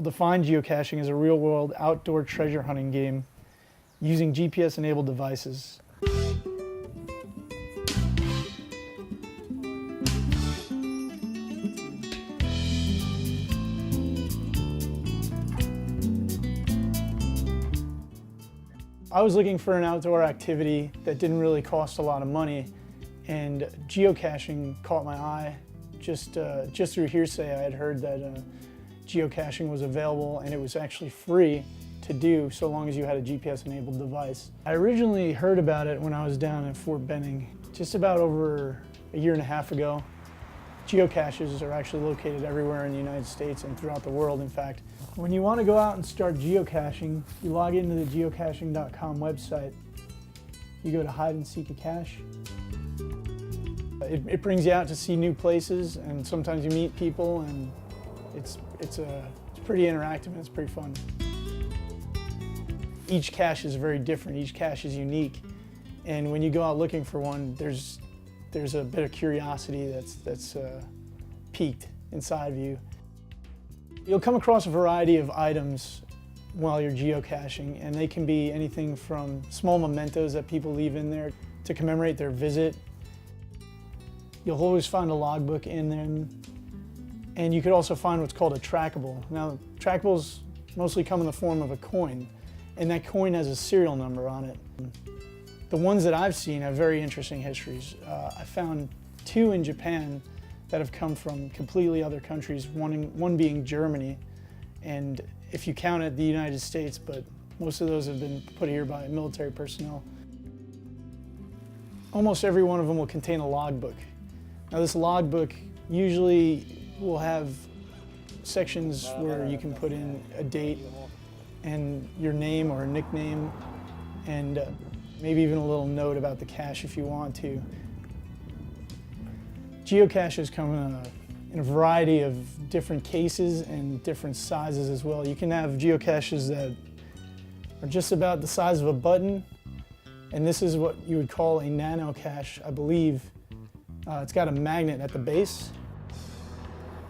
People define geocaching as a real-world outdoor treasure hunting game using GPS-enabled devices. I was looking for an outdoor activity that didn't really cost a lot of money, and geocaching caught my eye. Just through hearsay, I had heard that geocaching was available and it was actually free to do so long as you had a GPS-enabled device. I originally heard about it when I was down at Fort Benning, just about over a year and a half ago. Geocaches are actually located everywhere in the United States and throughout the world, in fact. When you want to go out and start geocaching, you log into the Geocaching.com website. You go to hide and seek a cache. It brings you out to see new places, and sometimes you meet people, and it's pretty interactive and it's pretty fun. Each cache is very different. Each cache is unique, and when you go out looking for one, there's a bit of curiosity that's piqued inside of you. You'll come across a variety of items while you're geocaching, and they can be anything from small mementos that people leave in there to commemorate their visit. You'll always find a logbook in them, and you could also find what's called a trackable. Now, trackables mostly come in the form of a coin, and that coin has a serial number on it. The ones that I've seen have very interesting histories. I found 2 in Japan that have come from completely other countries, one being Germany, and if you count it, the United States, but most of those have been put here by military personnel. Almost every one of them will contain a logbook. Now, this logbook usually will have sections where you can put in a date and your name or a nickname, and maybe even a little note about the cache if you want to. Geocaches come in a variety of different cases and different sizes as well. You can have geocaches that are just about the size of a button, and this is what you would call a nano cache, I believe. It's got a magnet at the base.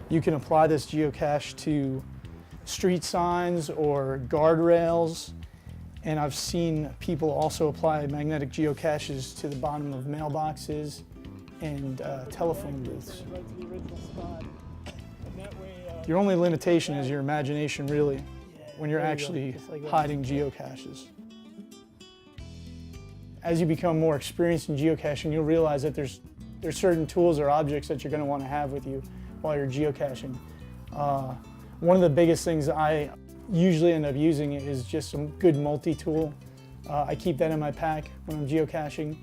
You can apply this geocache to street signs or guardrails, and I've seen people also apply magnetic geocaches to the bottom of mailboxes and telephone booths. Your only limitation is your imagination, really, when you're actually hiding geocaches. As you become more experienced in geocaching, you'll realize that there's certain tools or objects that you're going to want to have with you while you're geocaching. One of the biggest things I usually end up using is just some good multi-tool. I keep that in my pack when I'm geocaching.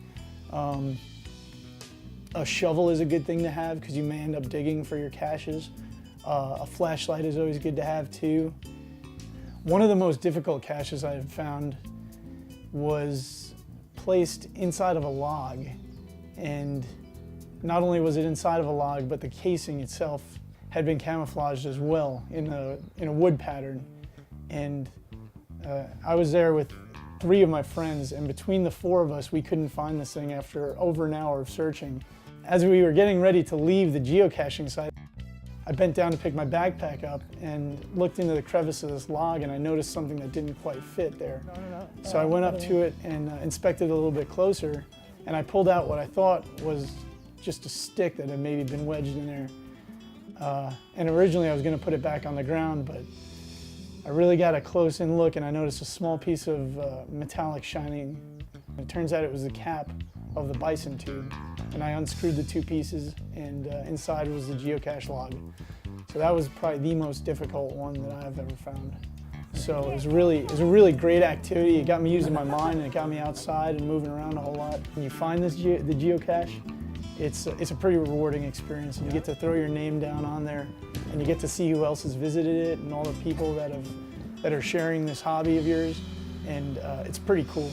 A shovel is a good thing to have because you may end up digging for your caches. A flashlight is always good to have too. One of the most difficult caches I have found was placed inside of a log, and not only was it inside of a log, but the casing itself had been camouflaged as well in a wood pattern. And I was there with 3 of my friends, and between the 4 of us, we couldn't find this thing after over an hour of searching. As we were getting ready to leave the geocaching site, I bent down to pick my backpack up and looked into the crevice of this log, and I noticed something that didn't quite fit there. So I went up to it and inspected it a little bit closer, and I pulled out what I thought was just a stick that had maybe been wedged in there. And originally I was going to put it back on the ground, but I really got a close-in look and I noticed a small piece of metallic shining. It turns out it was the cap of the bison tube, and I unscrewed the 2 pieces, and inside was the geocache log. So that was probably the most difficult one that I've ever found. So it was a really great activity. It got me using my mind, and it got me outside and moving around a whole lot. When you find the geocache, it's a pretty rewarding experience, and you get to throw your name down on there, and you get to see who else has visited it and all the people that are sharing this hobby of yours, and it's pretty cool.